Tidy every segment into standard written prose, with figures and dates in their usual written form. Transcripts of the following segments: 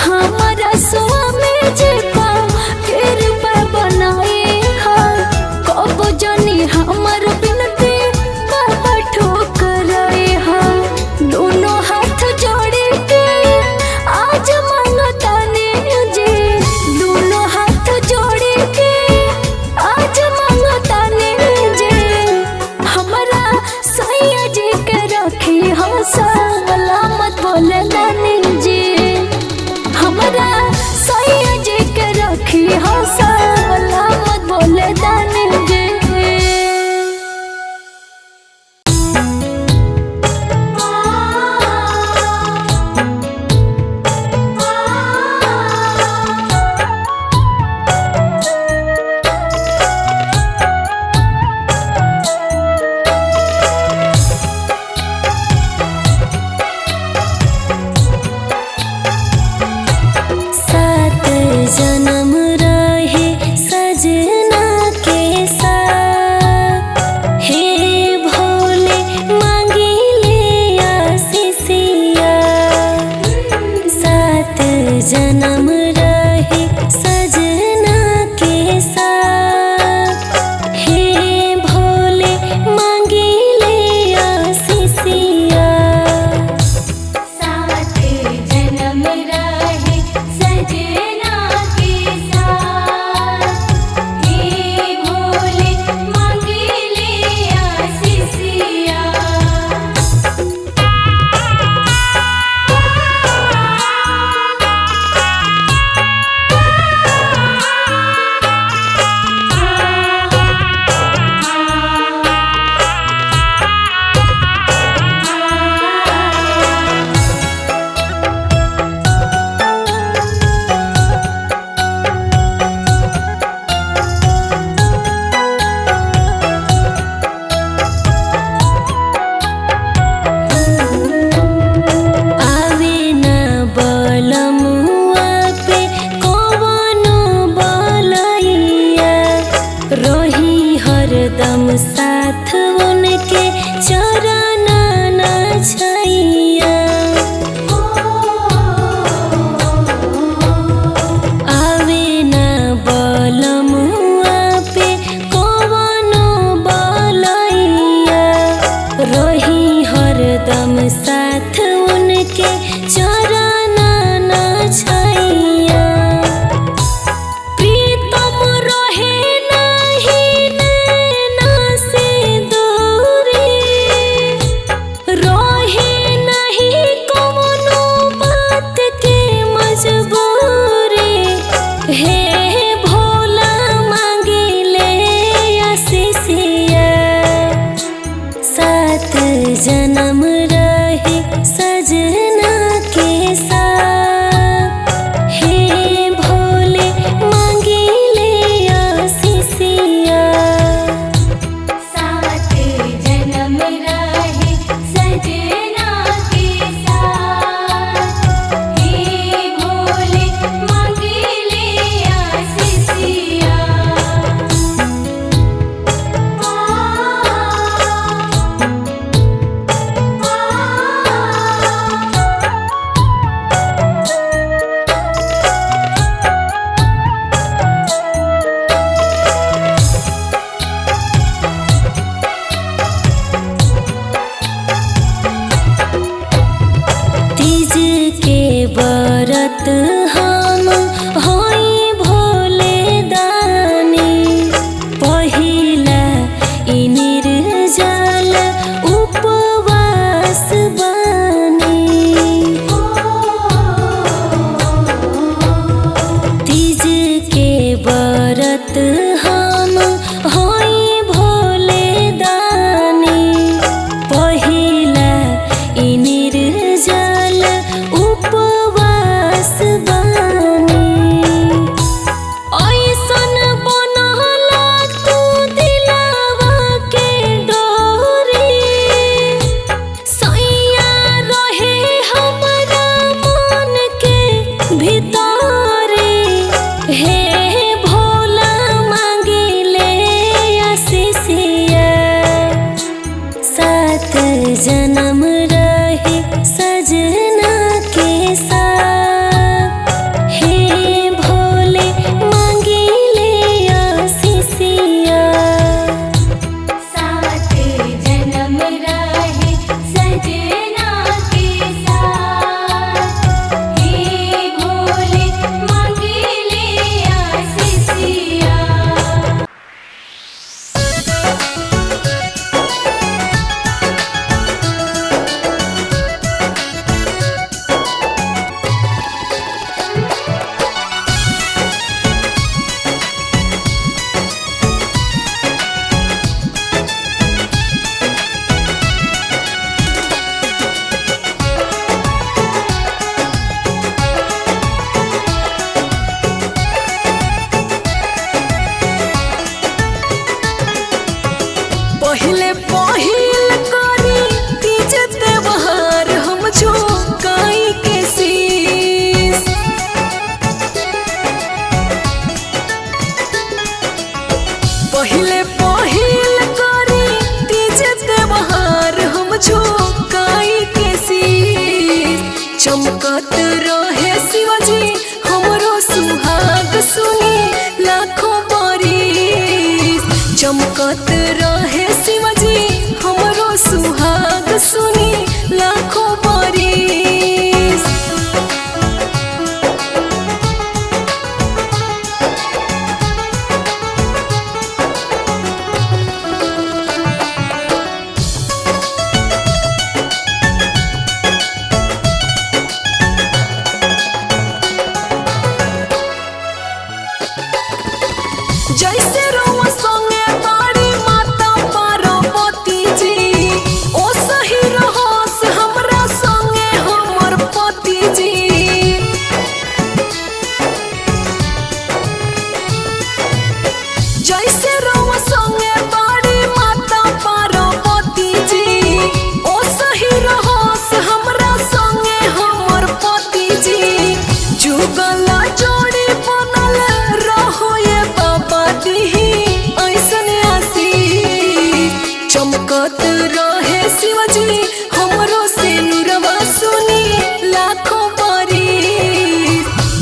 हमारा स्वामी जी का कृपा बनाए हा कब जानी हमर बिनती बाबा ठोकराए हा दोनों हाथ जोड़े के आज मांगताने जे दोनों हाथ जोड़े के आज मांगताने जे हमारा सैया जी के रखी हो सलामत बोले दानी जी हमारा सैया जी के रखी हो सलामत बोले दानी जी। सात जन्म रहे सजना के साथ हे भोले मांगी ले आशीषिया सात जन्म रहे सजना के साथ हे भोले मांगी ले आशीषिया सात जन्म रहे सजना के साथ हे भोले मांगे ले आशीषिया।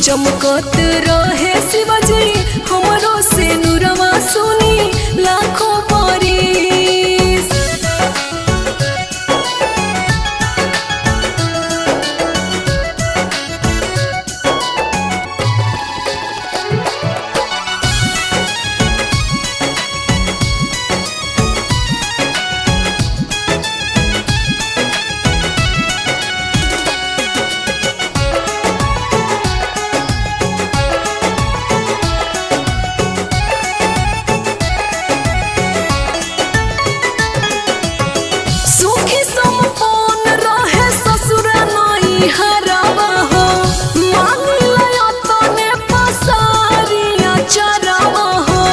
चमकत रहे शिवजी हमरो से नुरवा सुनी लाखों बरिस। सुखी संपन्न रहे ससुर नई हरावा हो, मांगलया तने पसारिया चरावा हो।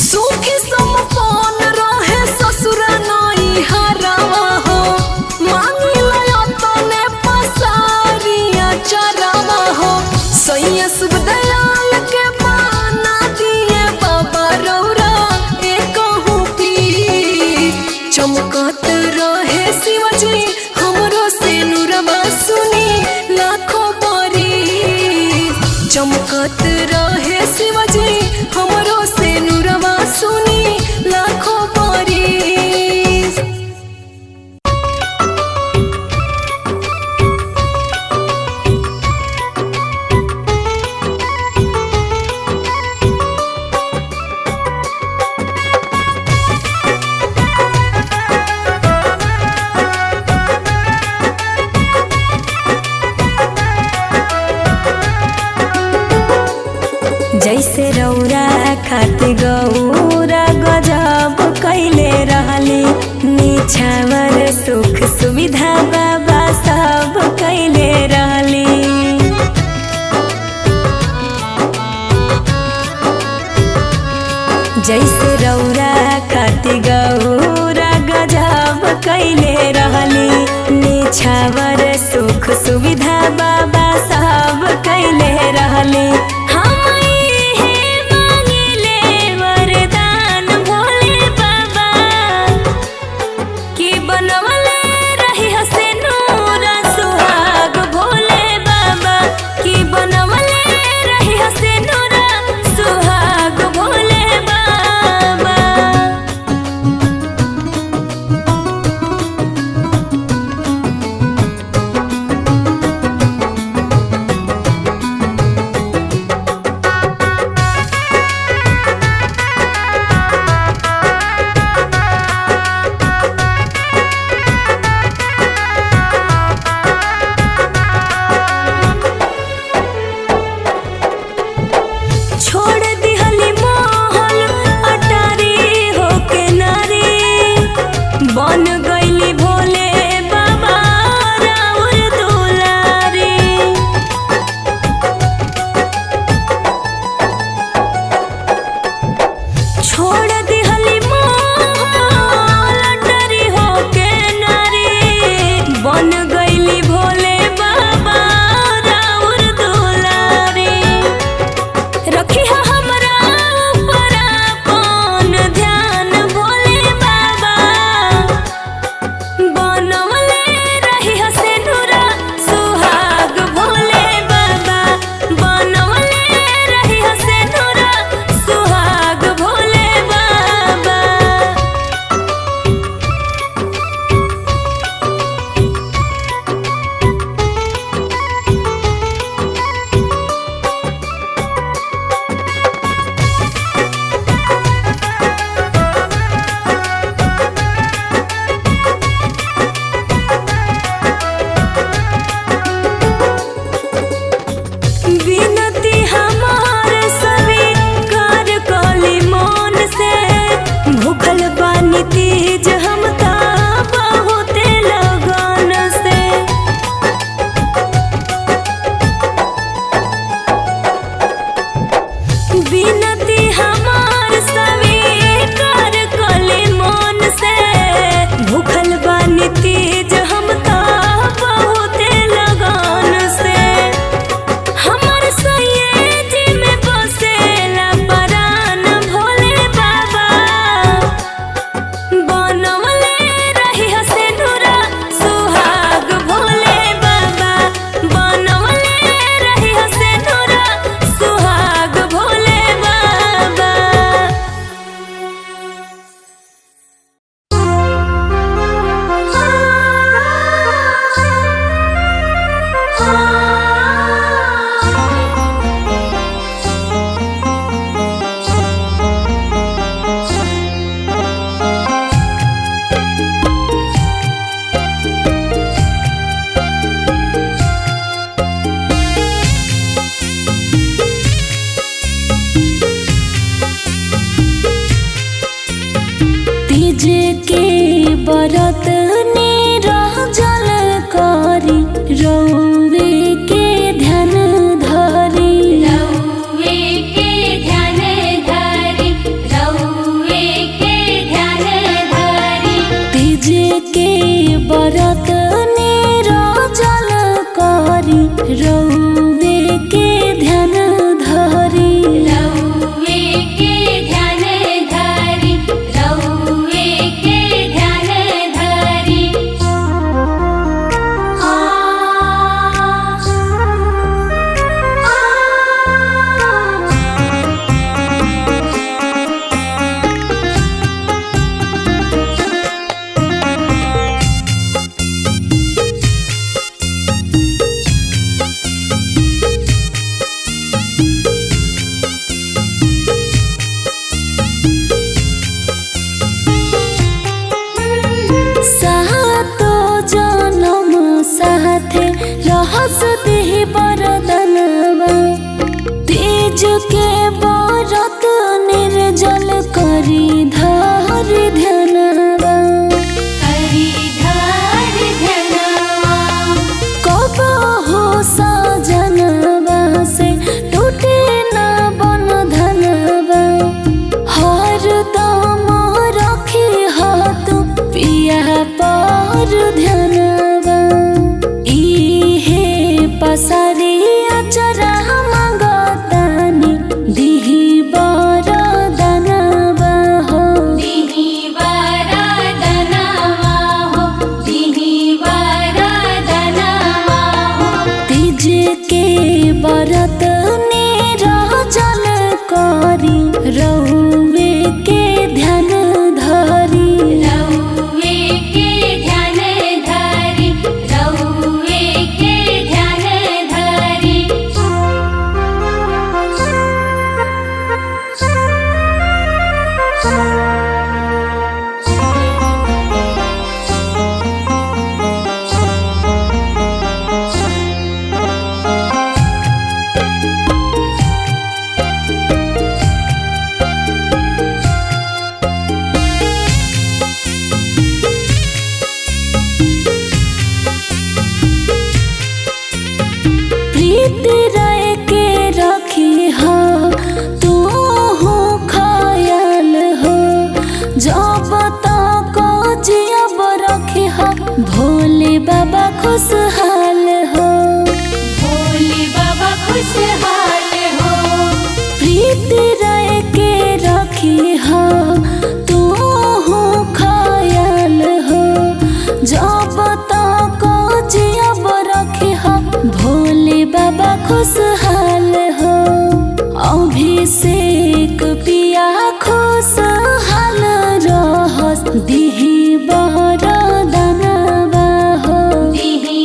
सुखी संपन्न रहे ससुर नई हरावा हो, मांगलया तने पसारिया चरावा हो। सैया शुभ दयाल के माना दिए बाबा रौरा एकहु पीर। चमकत रहे शिवजी हमरो से नुरवा सुनी लाखों बरिस। चमकत रहे शिवजी हमरो से नुरवा सुनी लाखों बरिस। जैसे रौरा खातिर गौरा गजब कैले रहली, निछावर सुख सुविधा बाबा सब कैले रहली। जैसे रौरा खातिर गौरा गजब कैले रहली, निछावर सुख सुविधा बाबा सब कैले रहली। बनवले रही हसे बरत निरजल करी रौवे के ध्यान धरी रौवे के ध्यान धरी रौवे के ध्यान धरी तीज के बरत निरजल करी रौवे के ध्यान धरी रौवे के ध्यान धरी रौवे के ध्यान धरी सातो जनम साथे रहस देहि बरदनवा तीज के बरत निर्जल करी धरि ध्यानवा हरि धरि ध्यानवा कबहु सजनवा से टूटे न बंधनवा हरदम रखी हाथ पिया पर ध्यानवा इहे पसारी अचरा मंगतानी दिहि बरदनवा हो दिहि वरदनवा हो दिहि वरदनवा हो तीज के बरत निरजल करी रौवे के ध्यान धरी रौवे के ध्यान धरी रौवे के ध्यान धरी प्रीति रह के रखी हो तू हो ख्याल हो जब तक जियब रखी हो भोले बाबा खुशहाल हो भोले बाबा खुशहाल हो प्रीति रह के रखी हो तू हो ख्याल हो जब तक जियब रखी हो भोले बाबा खुशहाल हो अभिषेक पिया खुशहाल रहस दिहि बरदनवा हो दिहि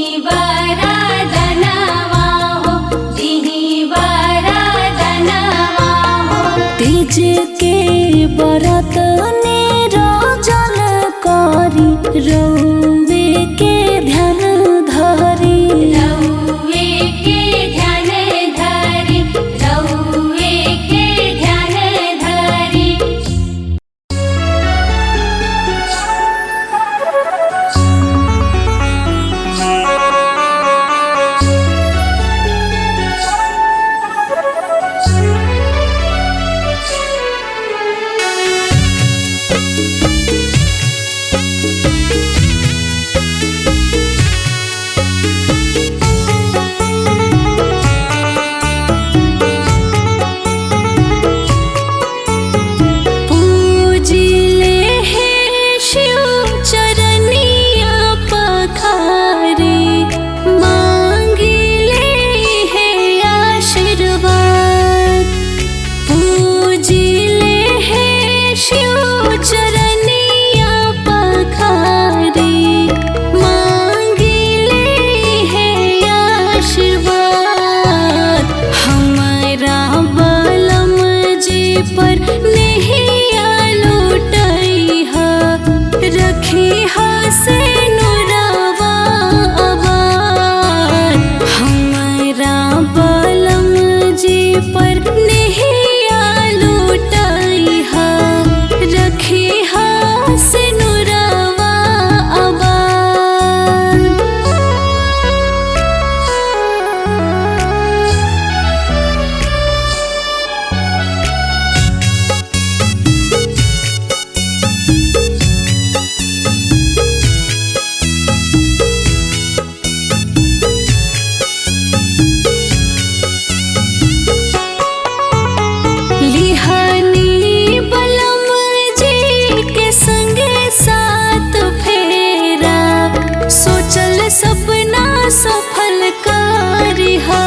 सपना सफल करिहा।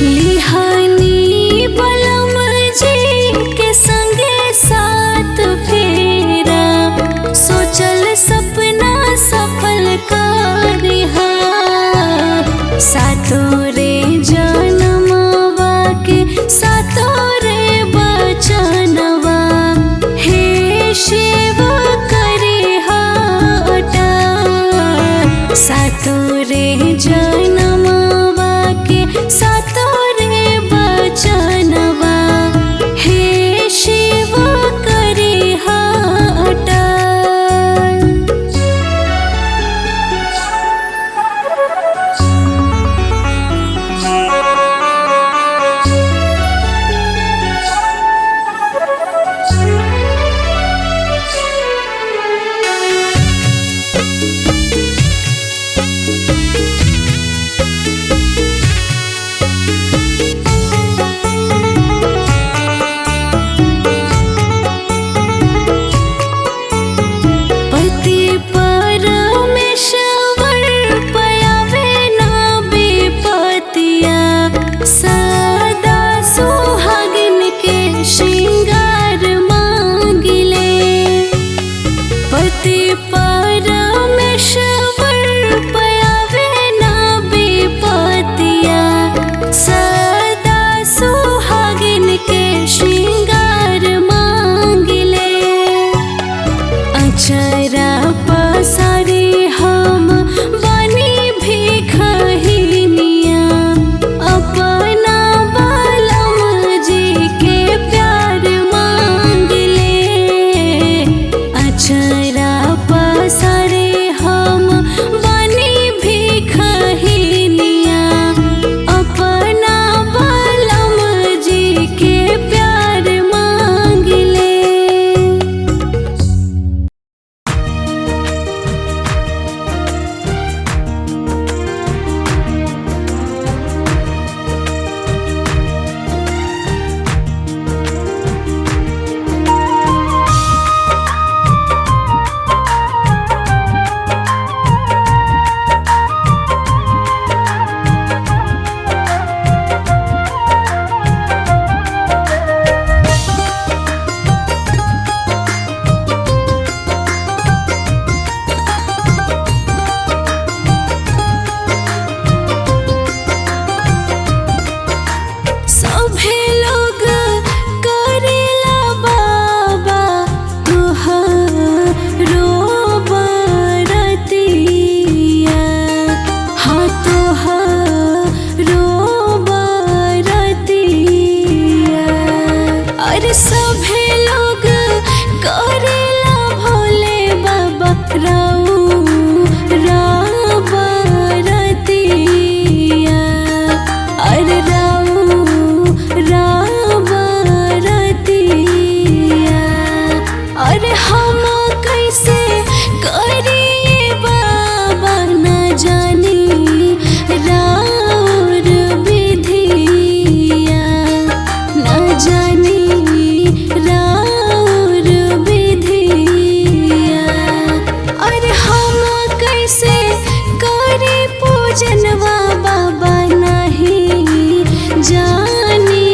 लिहानी बलम जी के संगे साथ फेरा, सोचल सपना सफल करिहा। सातो रे जनमवा के सातो रे बचनवा, हे शिव करिहा अटल। सातो रे जनमवा के सातो रे बचनवा, हे शिव करिहा अटल। अचरा पसारे हम बनी भिखहिनिया, अपना बलम जी के प्यार मांगले। अचरा पसारे हम बनी भिखहिनिया, अपना बलम जी के प्यार मांगले। सभे लोग करेला बाबा तुहरो बरतिया, हाँ तुहरो बरतिया। अरे सभे लोग करेला भोले बाबा रउरा बरतिया। अरे बरतिया, अरे हम कैसे करिए बाबा न जानी राउर विधिया, न जानी राउर विधिया। अरे हम कैसे करी पूजनवा बाबा नहीं जानी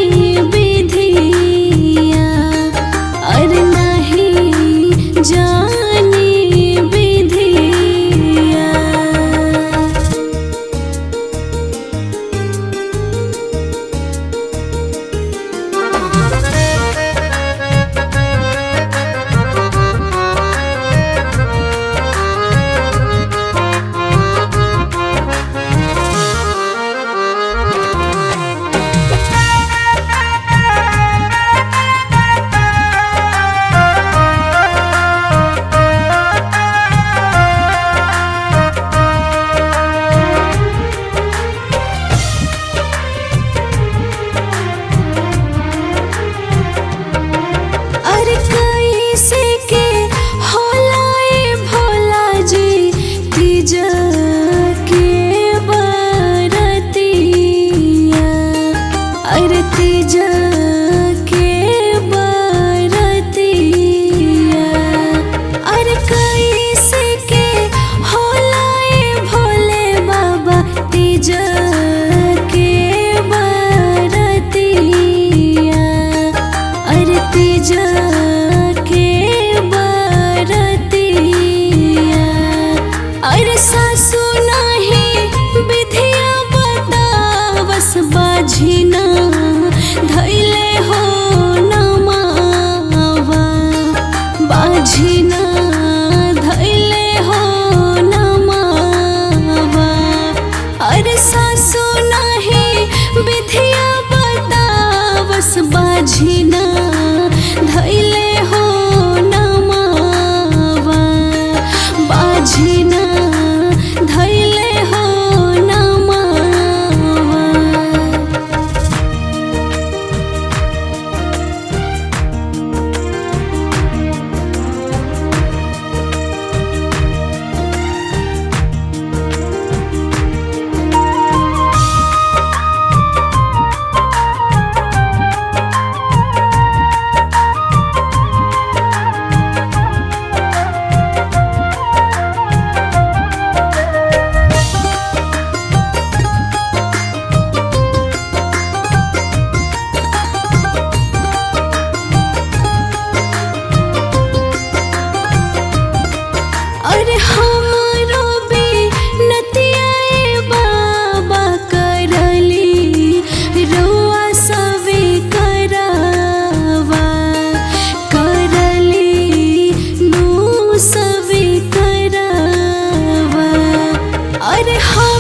विधिया, अरे नहीं जानी विधिया। सासु नाही विधिया बतावस बाझिना धैले हो नमावा बाझिना धैले हो नमावा अरे सासु नाही विधिया बतावस बाझिना धैले हो नमावा बाझिना धैले हो नमावा। अरे हमारो बिनतिया बाबा करली रुआ सवे करावा करली नू सवे करावा अरे हम